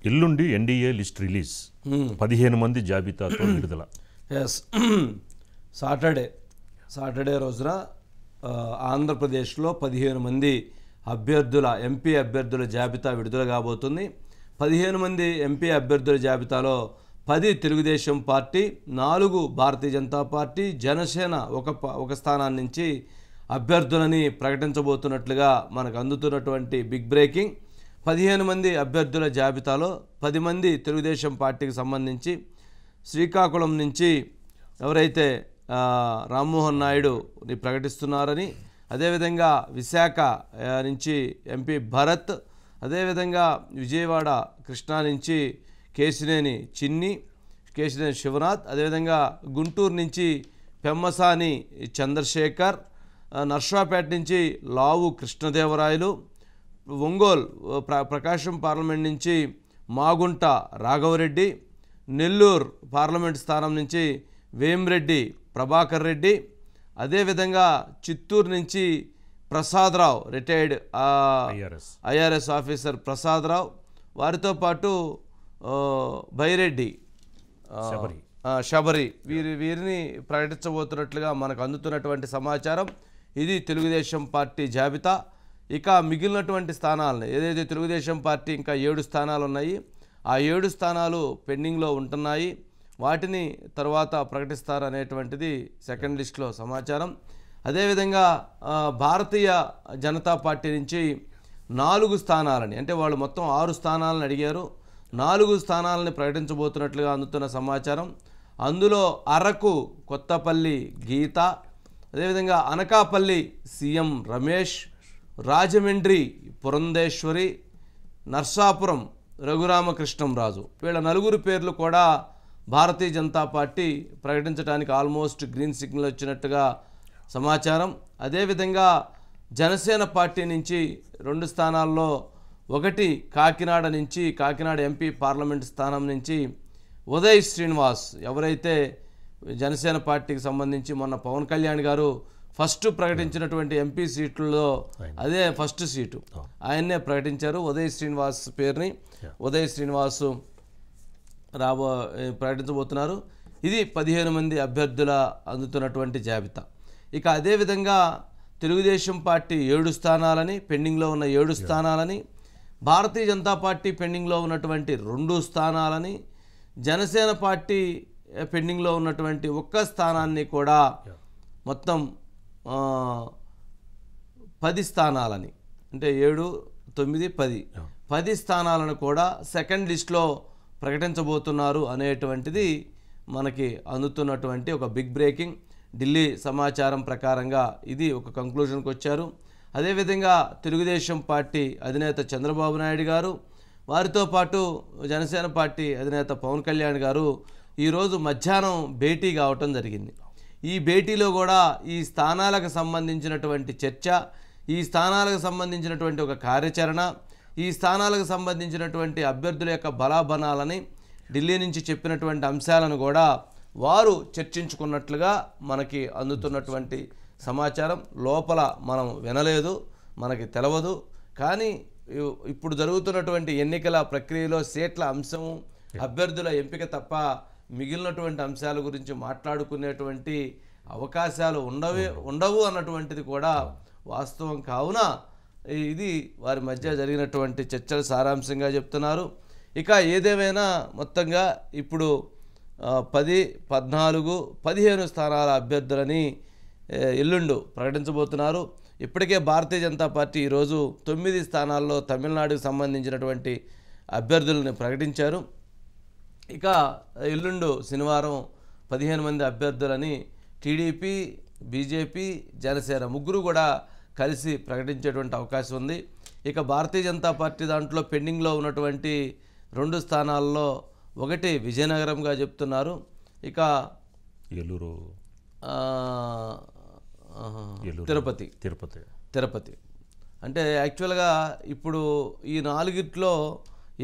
ఎల్లుండి NDA list release 15 మంది జాబితాతో విడుదల. ఎస్ సాటర్డే రోజున ఆంధ్రప్రదేశ్లో 15 మంది ఎంపీ అభ్యర్థుల జాబితా విడుదల కాబోతుంది. 15 మంది ఎంపీ అభ్యర్థుల జాబితాలో 10 తెలుగుదేశం పార్టీ, 4 భారతీయ జనతా పార్టీ, జనసేన ఒక స్థానాన్ని నుంచి అభ్యర్థులని ప్రకటించబోతున్నట్లుగా మనకు అందుతున్నటువంటి బిగ్ బ్రేకింగ్. 15 మంది అభ్యర్థుల జాబితాలో 10 మంది తెలుగుదేశం పార్టీకి సంబంధించి శ్రీకాకుళం నుంచి ఎవరైతే రామ్మోహన్ నాయుడుని ప్రకటిస్తున్నారని, అదేవిధంగా విశాఖ నుంచి ఎంపీ భరత్, అదేవిధంగా విజయవాడ కృష్ణా నుంచి కేశినేని శివనాథ్, అదేవిధంగా గుంటూరు నుంచి పెమ్మసాని చంద్రశేఖర్, నర్సాపేట నుంచి లావు కృష్ణదేవరాయలు, ఒంగోలు ప్రకాశం పార్లమెంట్ నుంచి మాగుంట రాఘవరెడ్డి, నెల్లూరు పార్లమెంట్ స్థానం నుంచి వేమిరెడ్డి ప్రభాకర్ రెడ్డి, అదేవిధంగా చిత్తూరు నుంచి Prasadarao retired IRS officer Prasadarao, వారితో పాటు బైరెడ్డి శబరి వీరిని ప్రకటించబోతున్నట్లుగా మనకు అందుతున్నటువంటి సమాచారం. ఇది తెలుగుదేశం పార్టీ జాబితా. ఇక మిగిలినటువంటి స్థానాలను ఏదైతే తెలుగుదేశం పార్టీ ఇంకా 7 స్థానాలు ఉన్నాయి, ఆ 7 స్థానాలు పెండింగ్లో ఉంటున్నాయి, వాటిని తర్వాత ప్రకటిస్తారనేటువంటిది సెకండ్ లిస్ట్లో సమాచారం. అదేవిధంగా భారతీయ జనతా పార్టీ నుంచి 4 స్థానాలని, అంటే వాళ్ళు మొత్తం 6 స్థానాలను అడిగారు, 4 స్థానాలని ప్రకటించబోతున్నట్లుగా అందుతున్న సమాచారం. అందులో అరకు కొత్తపల్లి గీత, అదేవిధంగా అనకాపల్లి సీఎం రమేష్, రాజమండ్రి పురంధేశ్వరి, నర్సాపురం రఘురామకృష్ణంరాజు, వీళ్ళ 4 పేర్లు కూడా భారతీయ జనతా పార్టీ ప్రకటించడానికి ఆల్మోస్ట్ గ్రీన్ సిగ్నల్ వచ్చినట్టుగా సమాచారం. అదేవిధంగా జనసేన పార్టీ నుంచి 2 స్థానాల్లో, ఒకటి కాకినాడ ఎంపీ పార్లమెంట్ స్థానం నుంచి ఉదయ్ శ్రీనివాస్, ఎవరైతే జనసేన పార్టీకి సంబంధించి మొన్న పవన్ కళ్యాణ్ గారు ఫస్ట్ ప్రకటించినటువంటి ఎంపీ సీట్లలో అదే ఫస్ట్ సీటు ఆయన్నే ప్రకటించారు. ఉదయ్ శ్రీనివాస్ పేరుని ప్రకటించబోతున్నారు. ఇది 15 మంది అభ్యర్థుల అందుతున్నటువంటి జాబితా. ఇక అదేవిధంగా తెలుగుదేశం పార్టీ 7 స్థానాలని, పెండింగ్లో ఉన్న 7 స్థానాలని, భారతీయ జనతా పార్టీ పెండింగ్లో ఉన్నటువంటి 2 స్థానాలని, జనసేన పార్టీ పెండింగ్లో ఉన్నటువంటి 1 స్థానాన్ని కూడా మొత్తం 10 స్థానాలని, అంటే 7, 9, 10 స్థానాలను కూడా సెకండ్ లిస్ట్లో ప్రకటించబోతున్నారు అనేటువంటిది మనకి అందుతున్నటువంటి ఒక బిగ్ బ్రేకింగ్. ఢిల్లీ సమాచారం ప్రకారంగా ఇది ఒక కంక్లూజన్కి వచ్చారు. అదేవిధంగా తెలుగుదేశం పార్టీ అధినేత చంద్రబాబు నాయుడు గారు, వారితో పాటు జనసేన పార్టీ అధినేత పవన్ కళ్యాణ్ గారు ఈరోజు మధ్యాహ్నం భేటీ కావటం జరిగింది. ఈ భేటీలో కూడా ఈ స్థానాలకు సంబంధించినటువంటి చర్చ, ఈ స్థానాలకు సంబంధించినటువంటి ఒక కార్యాచరణ, ఈ స్థానాలకు సంబంధించినటువంటి అభ్యర్థుల యొక్క బలాబలాలని, ఢిల్లీ నుంచి చెప్పినటువంటి అంశాలను కూడా వారు చర్చించుకున్నట్లుగా మనకి అందుతున్నటువంటి సమాచారం. లోపల మనం వినలేదు, మనకి తెలవదు, కానీ ఇప్పుడు జరుగుతున్నటువంటి ఎన్నికల ప్రక్రియలో సీట్ల అంశము, అభ్యర్థుల ఎంపిక తప్ప మిగిలినటువంటి అంశాల గురించి మాట్లాడుకునేటువంటి అవకాశాలు ఉండవు అన్నటువంటిది కూడా వాస్తవం. కావున ఇది వారి మధ్య జరిగినటువంటి చర్చల సారాంశంగా చెప్తున్నారు. ఇక ఏదేమైనా మొత్తంగా ఇప్పుడు 10, 14, 15 స్థానాల అభ్యర్థులని ఎల్లుండి ప్రకటించబోతున్నారు. ఇప్పటికే భారతీయ జనతా పార్టీ ఈరోజు 9 స్థానాల్లో తమిళనాడుకు సంబంధించినటువంటి అభ్యర్థులను ప్రకటించారు. ఇక ఎల్లుండి శనివారం 15 మంది అభ్యర్థులని టీడీపీ, బీజేపీ, జనసేన 3 కూడా కలిసి ప్రకటించేటువంటి అవకాశం ఉంది. ఇక భారతీయ జనతా పార్టీ దాంట్లో పెండింగ్లో ఉన్నటువంటి 2 స్థానాల్లో ఒకటి విజయనగరంగా చెప్తున్నారు. ఇక ఏలూరు, తిరుపతి అంటే యాక్చువల్గా ఇప్పుడు ఈ 4ట్లో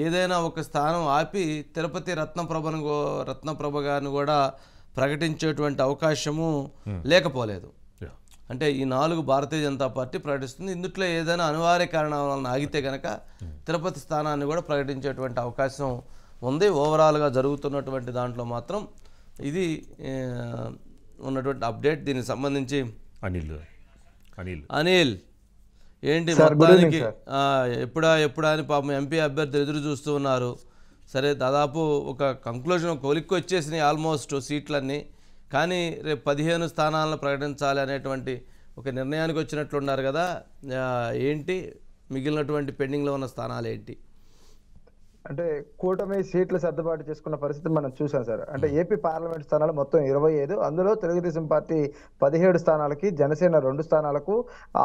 ఏదైనా ఒక స్థానం ఆపి తిరుపతి రత్నప్రభ గారిని కూడా ప్రకటించేటువంటి అవకాశము లేకపోలేదు. అంటే ఈ 4 భారతీయ జనతా పార్టీ ప్రకటిస్తుంది. ఇందుట్లో ఏదైనా అనివార్య కారణాల వలన ఆగితే కనుక తిరుపతి స్థానాన్ని కూడా ప్రకటించేటువంటి అవకాశం ఉంది. ఓవరాల్గా జరుగుతున్నటువంటి దాంట్లో మాత్రం ఇది ఉన్నటువంటి అప్డేట్. దీనికి సంబంధించి అనిల్ ఏంటి మొత్తానికి ఎప్పుడా అని పాపం ఎంపీ అభ్యర్థులు ఎదురు చూస్తూ ఉన్నారు. సరే, దాదాపు ఒక కంక్లూజన్ కొలిక్కి వచ్చేసినాయి ఆల్మోస్ట్ సీట్లన్నీ. కానీ రేపు 15 స్థానాలను ప్రకటించాలి అనేటువంటి ఒక నిర్ణయానికి వచ్చినట్లున్నారు కదా. ఏంటి మిగిలినటువంటి పెండింగ్లో ఉన్న స్థానాలు ఏంటి? అంటే కూటమి సీట్లు సర్దుబాటు చేసుకున్న పరిస్థితి మనం చూసాం సార్. అంటే ఏపీ పార్లమెంట్ స్థానాలు మొత్తం 25, అందులో తెలుగుదేశం పార్టీ 17 స్థానాలకి, జనసేన 2 స్థానాలకు,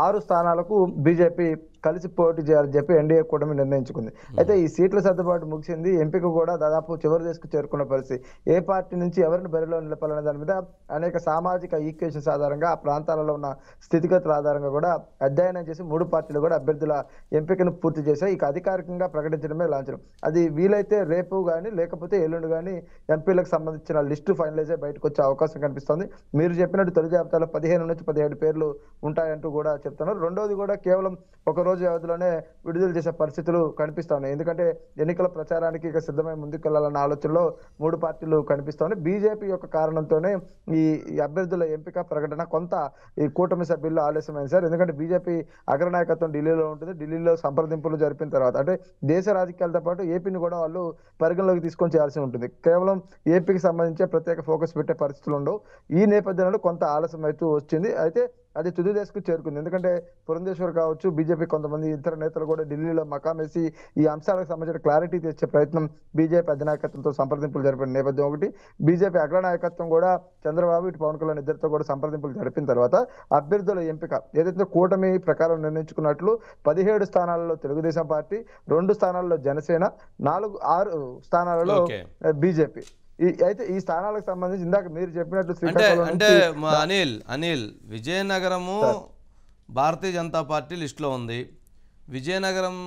6 స్థానాలకు బీజేపీ కలిసి పోటీ చేయాలని చెప్పి ఎన్డీఏ కూటమి నిర్ణయించుకుంది. అయితే ఈ సీట్ల సర్దుబాటు ముగిసింది. ఎంపిక కూడా దాదాపు చివరి దశకు చేరుకున్న పరిస్థితి. ఏ పార్టీ నుంచి ఎవరిని బరిలో నిలపాలనే దాని మీద అనేక సామాజిక ఈక్వేషన్స్ ఆధారంగా, ఆ ప్రాంతాలలో ఉన్న స్థితిగతుల ఆధారంగా కూడా అధ్యయనం చేసి 3 పార్టీలు కూడా అభ్యర్థుల ఎంపికను పూర్తి చేశాయి. ఇక అధికారికంగా ప్రకటించడమే లాంఛనం. అది వీలైతే రేపు కానీ లేకపోతే ఎల్లుండి కానీ ఎంపీలకు సంబంధించిన లిస్టు ఫైనలైజ్ అయ్యి బయటకు వచ్చే అవకాశం కనిపిస్తుంది. మీరు చెప్పినట్టు తొలి జాబితాలో 15 నుంచి 17 పేర్లు ఉంటాయంటూ కూడా చెప్తున్నారు. రెండోది కూడా కేవలం ఒక రోజు వ్యవధిలోనే విడుదల చేసే పరిస్థితులు కనిపిస్తున్నాయి. ఎందుకంటే ఎన్నికల ప్రచారానికి ఇక సిద్ధమై ముందుకెళ్లాలన్న ఆలోచనలో 3 పార్టీలు కనిపిస్తున్నాయి. బీజేపీ యొక్క కారణంతోనే ఈ అభ్యర్థుల ఎంపిక ప్రకటన కొంత ఈ కూటమి సభ్యుల్లో ఆలస్యమైంది సార్. ఎందుకంటే బీజేపీ అగ్రనాయకత్వం ఢిల్లీలో ఉంటుంది. ఢిల్లీలో సంప్రదింపులు జరిపిన తర్వాత అంటే దేశ రాజకీయాలతో పాటు ఏపీని కూడా వాళ్ళు పరిగణలోకి తీసుకొని చేయాల్సి ఉంటుంది. కేవలం ఏపీకి సంబంధించే ప్రత్యేక ఫోకస్ పెట్టే పరిస్థితులు ఉండవు. ఈ నేపథ్యంలో కొంత ఆలస్యం అవుతూ వచ్చింది. అయితే అది తుది దశకు చేరుకుంది. ఎందుకంటే పురంధేశ్వర్ కావచ్చు, బీజేపీ కొంతమంది ఇతర నేతలు కూడా ఢిల్లీలో మకామేసి ఈ అంశాలకు సంబంధించిన క్లారిటీ తెచ్చే ప్రయత్నం బీజేపీ అధినాయకత్వంతో సంప్రదింపులు జరిపిన నేపథ్యం ఒకటి. బీజేపీ అగ్రనాయకత్వం కూడా చంద్రబాబు, ఇటు పవన్ కళ్యాణ్ ఇద్దరితో కూడా సంప్రదింపులు జరిపిన తర్వాత అభ్యర్థుల ఎంపిక ఏదైతే కూటమి ప్రకారం నిర్ణయించుకున్నట్లు 17 స్థానాలలో తెలుగుదేశం పార్టీ, 2 స్థానాల్లో జనసేన, 6 స్థానాలలో బీజేపీ. అయితే ఈ స్థానాలకు సంబంధించి ఇందాక మీరు చెప్పినట్లు అంటే అనిల్ విజయనగరము భారతీయ జనతా పార్టీ లిస్టులో ఉంది. విజయనగరం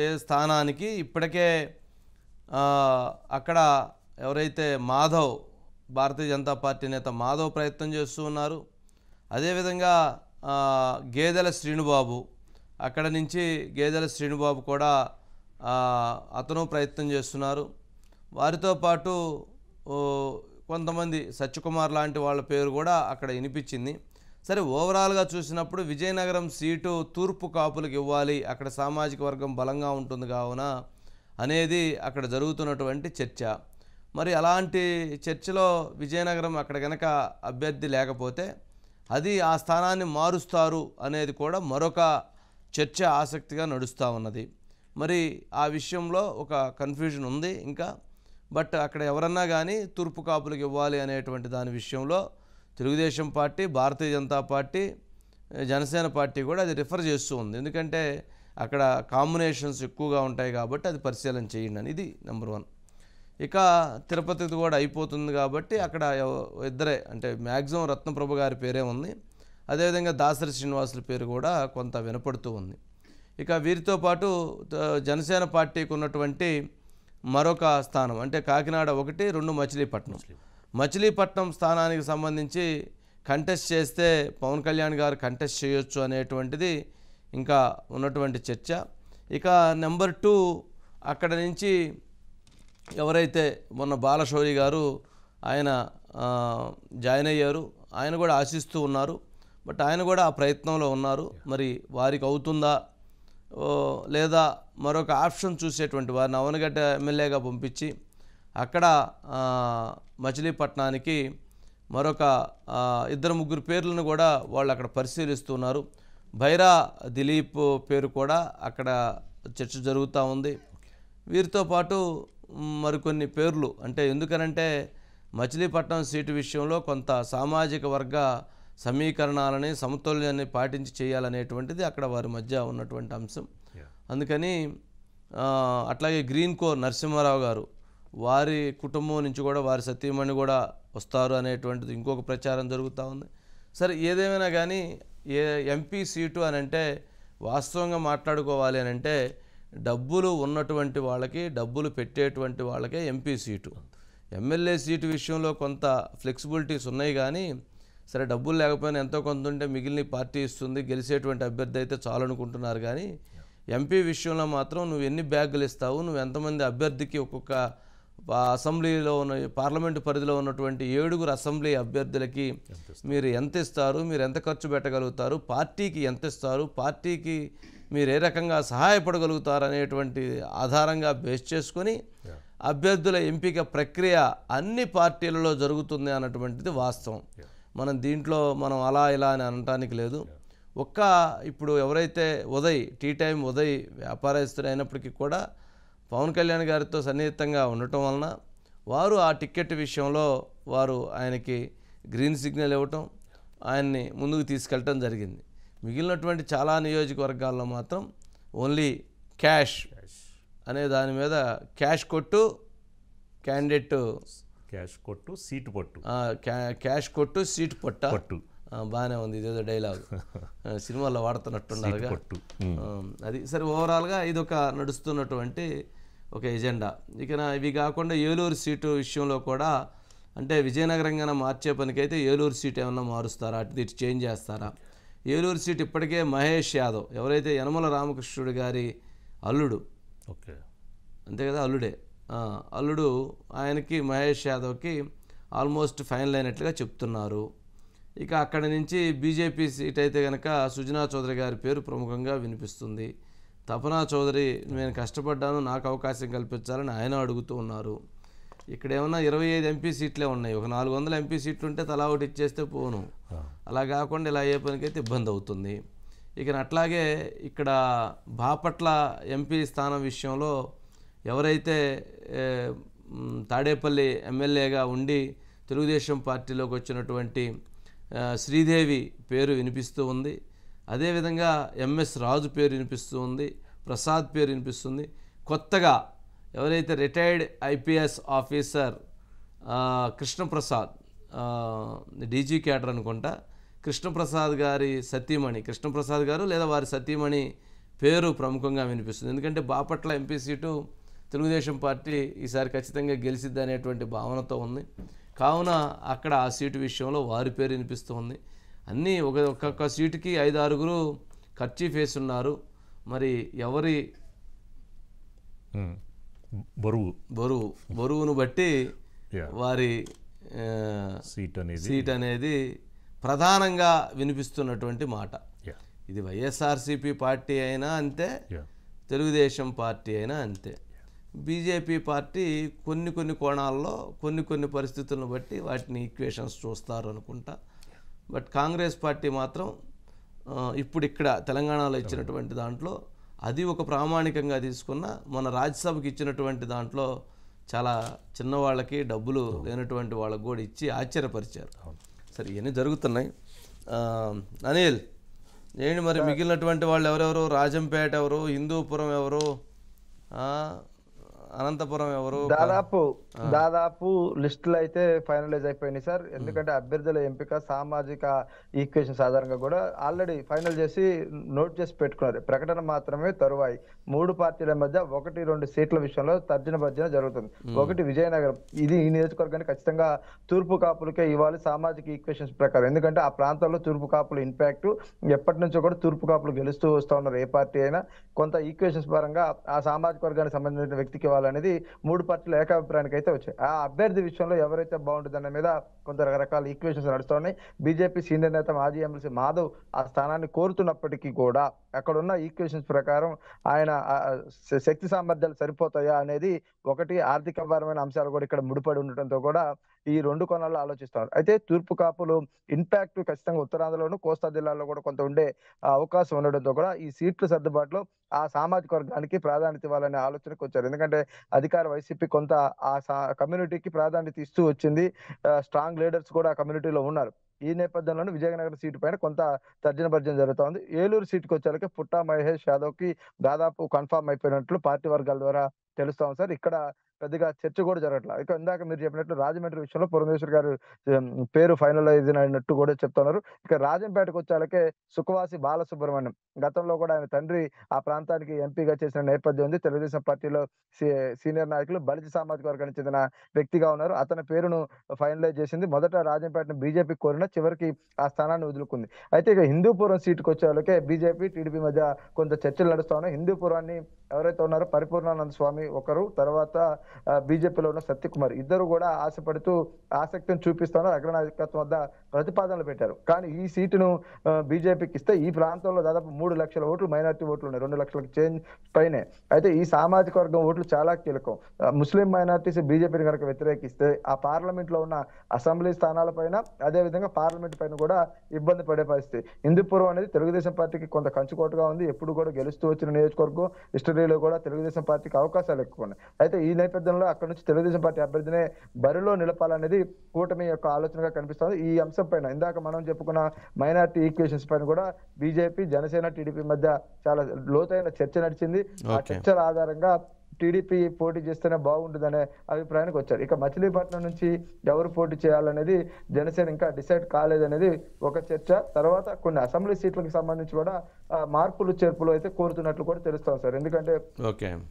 ఏ స్థానానికి ఇప్పటికే అక్కడ ఎవరైతే మాధవ్, భారతీయ జనతా పార్టీ నేత మాధవ్ ప్రయత్నం చేస్తూ ఉన్నారు. అదేవిధంగా గేదెల శ్రీనుబాబు, అక్కడ నుంచి గేదెల శ్రీనుబాబు కూడా అతను ప్రయత్నం చేస్తున్నారు. వారితో పాటు కొంతమంది సత్యకుమార్ లాంటి వాళ్ళ పేరు కూడా అక్కడ వినిపించింది. సరే, ఓవరాల్గా చూసినప్పుడు విజయనగరం సీటు తూర్పు కాపులకు ఇవ్వాలి, అక్కడ సామాజిక వర్గం బలంగా ఉంటుంది కావున అనేది అక్కడ జరుగుతున్నటువంటి చర్చ. మరి అలాంటి చర్చలో విజయనగరం అక్కడ కనుక అభ్యర్థి లేకపోతే అది ఆ స్థానాన్ని మారుస్తారు అనేది కూడా మరొక చర్చ ఆసక్తిగా నడుస్తూ ఉన్నది. మరి ఆ విషయంలో ఒక కన్ఫ్యూజన్ ఉంది ఇంకా. బట్ అక్కడ ఎవరన్నా కానీ తూర్పు కాపులకు ఇవ్వాలి అనేటువంటి దాని విషయంలో Telugu Desam party, Bharatiya Janata party, Janasena party కూడా అది రిఫర్ చేస్తూ ఉంది. ఎందుకంటే అక్కడ కాంబినేషన్స్ ఎక్కువగా ఉంటాయి కాబట్టి అది పరిశీలన చేయండి అని. ఇది నెంబర్ 1. ఇక తిరుపతిది కూడా అయిపోతుంది కాబట్టి అక్కడ ఇద్దరే, అంటే మ్యాక్సిమం రత్నప్రభ గారి పేరే ఉంది. అదేవిధంగా దాసరి శ్రీనివాసుల పేరు కూడా కొంత వినపడుతూ ఉంది. ఇక వీరితో పాటు జనసేన పార్టీకి ఉన్నటువంటి మరొక స్థానం అంటే కాకినాడ 1, 2 మచిలీపట్నం. మచిలీపట్నం స్థానానికి సంబంధించి కంటెస్ట్ చేస్తే పవన్ కళ్యాణ్ గారు కంటెస్ట్ చేయొచ్చు అనేటువంటిది ఇంకా ఉన్నటువంటి చర్చ. ఇక నెంబర్ 2 అక్కడ నుంచి ఎవరైతే మొన్న బాలశౌరి గారు ఆయన జాయిన్ అయ్యారు, ఆయన కూడా ఆశిస్తూ ఉన్నారు. బట్ ఆయన కూడా ఆ ప్రయత్నంలో ఉన్నారు. మరి వారికి అవుతుందా లేదా మరొక ఆప్షన్ చూసేటువంటి వారిని అవనగడ్డ ఎమ్మెల్యేగా పంపించి అక్కడ మచిలీపట్నానికి మరొక 2-3 పేర్లను కూడా వాళ్ళు అక్కడ పరిశీలిస్తున్నారు. భైరా దిలీప్ పేరు కూడా అక్కడ చర్చ జరుగుతూ ఉంది. వీరితో పాటు మరికొన్ని పేర్లు, అంటే ఎందుకనంటే మచిలీపట్నం సీటు విషయంలో కొంత సామాజిక వర్గ సమీకరణాలని, సమతుల్యాన్ని పాటించి చేయాలనేటువంటిది అక్కడ వారి మధ్య ఉన్నటువంటి అంశం. అందుకని అట్లాగే గ్రీన్ కోర్ నరసింహారావు గారు, వారి కుటుంబం నుంచి కూడా వారి సతీమణి కూడా వస్తారు అనేటువంటిది ఇంకొక ప్రచారం జరుగుతూ ఉంది. సరే, ఏదేమైనా కానీ ఎంపీ సీటు అని అంటే వాస్తవంగా మాట్లాడుకోవాలి అని అంటే డబ్బులు ఉన్నటువంటి వాళ్ళకి, డబ్బులు పెట్టేటువంటి వాళ్ళకే ఎంపీ సీటు. ఎమ్మెల్యే సీటు విషయంలో కొంత ఫ్లెక్సిబిలిటీస్ ఉన్నాయి కానీ సరే డబ్బులు లేకపోయినా ఎంతో కొంత ఉంటే మిగిలిన పార్టీ ఇస్తుంది, గెలిచేటువంటి అభ్యర్థి అయితే చాలు అనుకుంటున్నారు. కానీ ఎంపీ విషయంలో మాత్రం నువ్వు ఎన్ని బ్యాగులు ఇస్తావు, నువ్వు ఎంతమంది అభ్యర్థికి ఒక్కొక్క అసెంబ్లీలో ఉన్న పార్లమెంటు పరిధిలో ఉన్నటువంటి 7 అసెంబ్లీ అభ్యర్థులకి మీరు ఎంత ఇస్తారు, మీరు ఎంత ఖర్చు పెట్టగలుగుతారు, పార్టీకి ఎంత ఇస్తారు, పార్టీకి మీరు ఏ రకంగా సహాయపడగలుగుతారు అనేటువంటి ఆధారంగా బేస్ చేసుకొని అభ్యర్థుల ఎంపిక ప్రక్రియ అన్ని పార్టీలలో జరుగుతుంది అన్నటువంటిది వాస్తవం. మనం దీంట్లో మనం అలా ఇలా అని అనటానికి లేదు. ఇప్పుడు ఎవరైతే టీ టైం ఉదయ్ వ్యాపారస్తుడు అయినప్పటికీ కూడా పవన్ కళ్యాణ్ గారితో సన్నిహితంగా ఉండటం వలన వారు ఆ టికెట్ విషయంలో వారు ఆయనకి గ్రీన్ సిగ్నల్ ఇవ్వటం, ఆయన్ని ముందుకు తీసుకెళ్ళటం జరిగింది. మిగిలినటువంటి చాలా నియోజకవర్గాల్లో మాత్రం ఓన్లీ క్యాష్ అనే దాని మీద క్యాష్ కొట్టు క్యాండిడేట్, క్యాష్ కొట్టు సీటు పట్టు, క్యాష్ కొట్టు సీటు పట్టు. బాగానే ఉంది, ఇదేదో డైలాగ్ సినిమాలో వాడుతున్నట్టున్నారుగా. అది సరే, ఓవరాల్గా ఇది ఒక నడుస్తున్నటువంటి ఒక ఎజెండా. ఇక ఇవి కాకుండా ఏలూరు సీటు విషయంలో కూడా అంటే విజయనగరంగా మార్చే పనికైతే ఏలూరు సీట్ ఏమన్నా మారుస్తారా, అటు ఇటు చేంజ్ చేస్తారా? ఏలూరు సీట్ ఇప్పటికే మహేష్ యాదవ్ ఎవరైతే యనమల రామకృష్ణుడు గారి అల్లుడు, ఓకే అంతే కదా, అల్లుడు ఆయనకి మహేష్ యాదవ్కి ఆల్మోస్ట్ ఫైనల్ అయినట్లుగా చెప్తున్నారు. ఇక అక్కడి నుంచి బీజేపీ సీట్ అయితే కనుక సుజనా చౌదరి గారి పేరు ప్రముఖంగా వినిపిస్తుంది. తపనా చౌదరి నేను కష్టపడ్డాను, నాకు అవకాశం కల్పించాలని ఆయన అడుగుతూ ఉన్నారు. ఇక్కడ ఏమన్నా 25 ఎంపీ సీట్లే ఉన్నాయి, ఒక 400 ఎంపీ సీట్లు ఉంటే తలా ఒకటి ఇచ్చేస్తే పోను. అలా కాకుండా ఇలా అయ్యే పనికైతే ఇబ్బంది అవుతుంది. ఇక అట్లాగే ఇక్కడ బాపట్ల ఎంపీ స్థానం విషయంలో ఎవరైతే తాడేపల్లి ఎమ్మెల్యేగా ఉండి తెలుగుదేశం పార్టీలోకి వచ్చినటువంటి శ్రీదేవి పేరు వినిపిస్తూ ఉంది. అదేవిధంగా ఎంఎస్ రాజు పేరు వినిపిస్తూ ఉంది, ప్రసాద్ పేరు వినిపిస్తుంది. కొత్తగా ఎవరైతే retired IPS officer Krishnaprasad, DG cadre అనుకుంటా, కృష్ణప్రసాద్ గారి సతీమణి, కృష్ణప్రసాద్ గారు లేదా వారి సతీమణి పేరు ప్రముఖంగా వినిపిస్తుంది. ఎందుకంటే Bapatla MP seat Telugu Desam party ఈసారి ఖచ్చితంగా గెలిచిద్ది అనేటువంటి భావనతో ఉంది. కావున అక్కడ ఆ సీటు విషయంలో వారి పేరు వినిపిస్తూ ఉంది. అన్నీ ఒక్కొక్క సీటుకి 5-6 ఖర్చీఫ్ వేస్తున్నారు. మరి ఎవరి బరువును బట్టి వారి సీట్ అనేది ప్రధానంగా వినిపిస్తున్నటువంటి మాట. ఇది వైఎస్ఆర్సీపీ పార్టీ అయినా అంతే, తెలుగుదేశం పార్టీ అయినా అంతే. బీజేపీ పార్టీ కొన్ని కోణాల్లో కొన్ని పరిస్థితులను బట్టి వాటిని ఈక్వేషన్స్ చూస్తారు అనుకుంటా. బట్ కాంగ్రెస్ పార్టీ మాత్రం ఇప్పుడు ఇక్కడ తెలంగాణలో ఇచ్చినటువంటి దాంట్లో అది ఒక ప్రామాణికంగా తీసుకున్న, మన రాజ్యసభకి ఇచ్చినటువంటి దాంట్లో చాలా చిన్నవాళ్ళకి డబ్బులు లేనటువంటి వాళ్ళకు కూడా ఇచ్చి ఆశ్చర్యపరిచారు. సరే, ఇవన్నీ జరుగుతున్నాయి. అనిల్, ఏంటి మరి మిగిలినటువంటి వాళ్ళు ఎవరెవరు? రాజంపేట ఎవరు, హిందూపురం ఎవరు, అనంతపురం ఎవరు? దాదాపు లిస్టులు అయితే ఫైనలైజ్ అయిపోయినాయి సార్. ఎందుకంటే అభ్యర్థుల ఎంపిక సామాజిక ఈక్వేషన్స్ ఆధారంగా కూడా ఆల్రెడీ ఫైనల్ చేసి నోట్ చేసి పెట్టుకున్నారు. ప్రకటన మాత్రమే తరువాయి. 3 పార్టీల మధ్య 1-2 సీట్ల విషయంలో తర్జన భర్జన జరుగుతుంది. ఒకటి విజయనగరం, ఇది ఈ నియోజకవర్గానికి ఖచ్చితంగా తూర్పు కాపులకే ఇవ్వాలి సామాజిక ఈక్వేషన్స్ ప్రకారం. ఎందుకంటే ఆ ప్రాంతాల్లో తూర్పు కాపుల ఇంపాక్ట్ ఎప్పటి నుంచో కూడా తూర్పు కాపులు గెలుస్తూ వస్తూ ఉన్నారు. ఏ పార్టీ అయినా కొంత ఈక్వేషన్స్ పరంగా ఆ సామాజిక వర్గానికి సంబంధించిన వ్యక్తికి అనేది 3 పార్టీల ఏకాభిప్రాయానికి అయితే వచ్చాయి. ఆ అభ్యర్థి విషయంలో ఎవరైతే బాగుంటుంది అన్న మీద కొంత రకరకాల ఈక్వేషన్స్ నడుస్తున్నాయి. బీజేపీ సీనియర్ నేత మాజీ ఎమ్మెల్సీ మాధవ్ ఆ స్థానాన్ని కోరుతున్నప్పటికీ కూడా అక్కడ ఉన్న ఈక్వేషన్స్ ప్రకారం ఆయన శక్తి సామర్థ్యాలు సరిపోతాయా అనేది ఒకటి, ఆర్థికపరమైన అంశాలు కూడా ఇక్కడ ముడిపడి ఉండటంతో కూడా ఈ 2 కోణాల్లో ఆలోచిస్తున్నారు. అయితే తూర్పు కాపులు ఇంపాక్ట్ ఖచ్చితంగా ఉత్తరాంధ్రలోను కోస్తా జిల్లాలో కూడా కొంత ఉండే అవకాశం ఉండడంతో కూడా ఈ సీట్ల సర్దుబాటులో ఆ సామాజిక వర్గానికి ప్రాధాన్యత ఇవ్వాలనే ఆలోచనకు వచ్చారు. ఎందుకంటే అధికార వైసీపీ కొంత ఆ కమ్యూనిటీకి ప్రాధాన్యత ఇస్తూ వచ్చింది. స్ట్రాంగ్ లీడర్స్ కూడా ఆ కమ్యూనిటీలో ఉన్నారు. ఈ నేపథ్యంలోనే విజయనగరం సీటు పైన కొంత తర్జన భర్జన జరుగుతోంది. ఏలూరు సీటుకు వచ్చేసరికి పుట్టా మహేష్ యాదవ్ కి దాదాపు కన్ఫామ్ అయిపోయినట్లు పార్టీ వర్గాల ద్వారా తెలుస్తాం సార్. ఇక్కడ పెద్దగా చర్చ కూడా జరగట్లేదు. ఇక ఇందాక మీరు చెప్పినట్లు రాజమండ్రి విషయంలో పురంధేశ్వరి గారు పేరు ఫైనలైజ్ అయినట్టు కూడా చెప్తున్నారు. ఇక రాజంపేటకొచ్చాలకే సుఖవాసి బాలసుబ్రహ్మణ్యం. గతంలో కూడా ఆయన తండ్రి ఆ ప్రాంతానికి ఎంపీగా చేసిన నేపథ్యం ఉంది. తెలుగుదేశం పార్టీలో సీనియర్ నాయకులు బలిజ సామాజిక వర్గానికి చెందిన వ్యక్తిగా ఉన్నారు. అతని పేరును ఫైనలైజ్ చేసింది. మొదట రాజంపేటను బీజేపీ కోరినా చివరికి ఆ స్థానాన్ని వదులుకుంది. అయితే ఇక హిందూపురం సీటుకు వచ్చేవాళ్ళకే బీజేపీ, టీడీపీ మధ్య కొంత చర్చలు నడుస్తా ఉన్నాయి. హిందూపురాన్ని ఎవరైతే ఉన్నారో పరిపూర్ణానంద స్వామి ఒకరు, తర్వాత బీజేపీలో ఉన్న సత్యకుమార్ ఇద్దరు కూడా ఆశపడుతూ ఆసక్తిని చూపిస్తున్నారు. అగ్రనాయకత్వం వద్ద ప్రతిపాదనలు పెట్టారు. కానీ ఈ సీటును బీజేపీకి ఇస్తే ఈ ప్రాంతంలో దాదాపు 3 లక్షల ఓట్లు మైనారిటీ ఓట్లు ఉన్నాయి. 2 లక్షలకు చేంజ్ పైనే. అయితే ఈ సామాజిక వర్గం ఓట్లు చాలా కీలకం. ముస్లిం మైనారిటీస్ బీజేపీని కనుక వ్యతిరేకిస్తే ఆ పార్లమెంట్ లో ఉన్న అసెంబ్లీ స్థానాల పైన, అదే విధంగా పార్లమెంట్ పైన కూడా ఇబ్బంది పడే పరిస్థితి. హిందూపురం అనేది తెలుగుదేశం పార్టీకి కొంత కంచుకోటగా ఉంది. ఎప్పుడు కూడా గెలుస్తూ వచ్చిన నియోజకవర్గం. హిస్టరీలో కూడా తెలుగుదేశం పార్టీకి అవకాశాలు ఎక్కువ ఉన్నాయి. అయితే ఈ నేపథ్యంలో అక్కడ నుంచి తెలుగుదేశం పార్టీ అభ్యర్థినే బరిలో నిలపాలనేది కూటమి యొక్క ఆలోచనగా కనిపిస్తుంది. ఈ అంశం పైన ఇందాక మనం చెప్పుకున్న మైనారిటీ ఈక్వేషన్స్ పైన కూడా బీజేపీ, జనసేన, టీడీపీ మధ్య చాలా లోతైన చర్చ నడిచింది. ఆ చర్చల ఆధారంగా టీడీపీ పోటీ చేస్తేనే బాగుంటుందనే అభిప్రాయానికి వచ్చారు. ఇక మచిలీపట్నం నుంచి ఎవరు పోటీ చేయాలనేది జనసేన ఇంకా డిసైడ్ కాలేదనేది ఒక చర్చ. తర్వాత కొన్ని అసెంబ్లీ సీట్లకు సంబంధించి కూడా మార్పులు చేర్పులు అయితే కోరుతున్నట్లు కూడా తెలుస్తాం సార్. ఎందుకంటే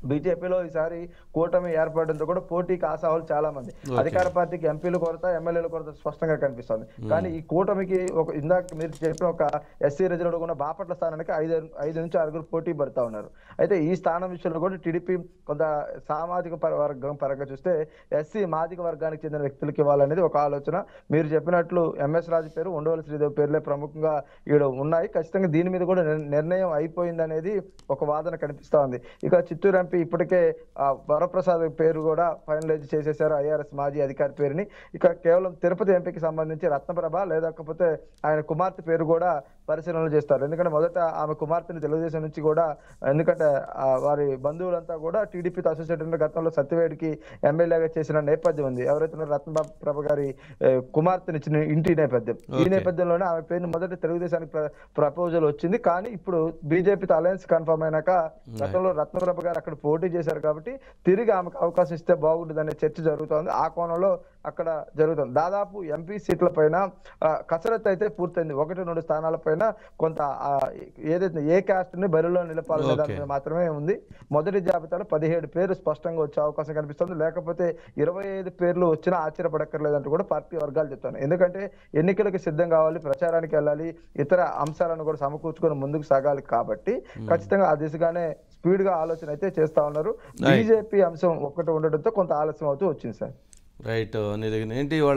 బీజేపీలో ఈసారి కూటమి ఏర్పడడంతో కూడా పోటీకి ఆశావాలు చాలా మంది. అధికార పార్టీకి ఎంపీలు కొరత, ఎమ్మెల్యేల కొరత స్పష్టంగా కనిపిస్తుంది. కానీ ఈ కూటమికి ఒక ఇందాక మీరు చెప్పిన ఒక ఎస్సీ రిజర్వ్డ్ ఉన్న బాపట్ల స్థానానికి 5 నుంచి 6 పోటీ పడతా ఉన్నారు. అయితే ఈ స్థానం విషయంలో కూడా టీడీపీ కొంత సామాజిక వర్గం పరంగా చూస్తే ఎస్సీ మాదిక వర్గానికి చెందిన వ్యక్తులకు ఇవ్వాలనేది ఒక ఆలోచన. మీరు చెప్పినట్లు ఎంఎస్ రాజు పేరు, ఉండవల్లి శ్రీదేవి పేర్లే ప్రముఖంగా ఈడ ఉన్నాయి. ఖచ్చితంగా దీని మీద కూడా నిర్ణయం అయిపోయింది అనేది ఒక వాదన కనిపిస్తా ఉంది. ఇక చిత్తూరు ఎంపీ ఇప్పటికే వరప్రసాద్ పేరు కూడా ఫైనలైజ్ చేసేశారు, ఐఆర్ఎస్ మాజీ అధికారి పేరుని. ఇక కేవలం తిరుపతి ఎంపీకి సంబంధించి రత్నప్రభ లేకపోతే ఆయన కుమార్తె పేరు కూడా పరిశీలనలు చేస్తారు. ఎందుకంటే మొదట ఆమె కుమార్తెని తెలుగుదేశం నుంచి కూడా, ఎందుకంటే వారి బంధువులంతా కూడా టీడీపీతో అసోసియేట్ ఉన్న గతంలో సత్యవేడికి ఎమ్మెల్యేగా చేసిన నేపథ్యం ఉంది. ఎవరైతే రత్నప్రభ గారి కుమార్తెనిచ్చిన ఇంటి నేపథ్యం. ఈ నేపథ్యంలోనే ఆమె పేరుని మొదట తెలుగుదేశానికి ప్రపోజల్ వచ్చింది. కానీ ఇప్పుడు బీజేపీతో అలయన్స్ కన్ఫర్మ్ అయినాక గతంలో రత్నప్రభ గారు అక్కడ పోటీ చేశారు కాబట్టి తిరిగి ఆమెకు అవకాశం ఇస్తే బాగుంటుంది అనే చర్చ జరుగుతోంది. ఆ కోణంలో అక్కడ జరుగుతుంది. దాదాపు ఎంపీ సీట్ల పైన కసరత్తు అయితే పూర్తయింది. 1-2 స్థానాల పైన కొంత ఏదైతే ఏ క్యాస్ట్ ని బరిలో నిలపాలనే దాని మీద మాత్రమే ఉంది. మొదటి జాబితాలో 17 పేర్లు స్పష్టంగా వచ్చే అవకాశం కనిపిస్తుంది. లేకపోతే 25 పేర్లు వచ్చినా ఆశ్చర్యపడక్కర్లేదంటూ కూడా పార్టీ వర్గాలు చెప్తాను. ఎందుకంటే ఎన్నికలకు సిద్ధం కావాలి, ప్రచారానికి వెళ్ళాలి, ఇతర అంశాలను కూడా సమకూర్చుకొని ముందుకు సాగాలి. కాబట్టి ఖచ్చితంగా ఆ దిశగానే స్పీడ్ గా ఆలోచన అయితే చేస్తా ఉన్నారు. బీజేపీ అంశం ఒక్కటి ఉండడంతో కొంత ఆలస్యం అవుతూ వచ్చింది సార్. రైట్. ఏంటి వాళ్ళ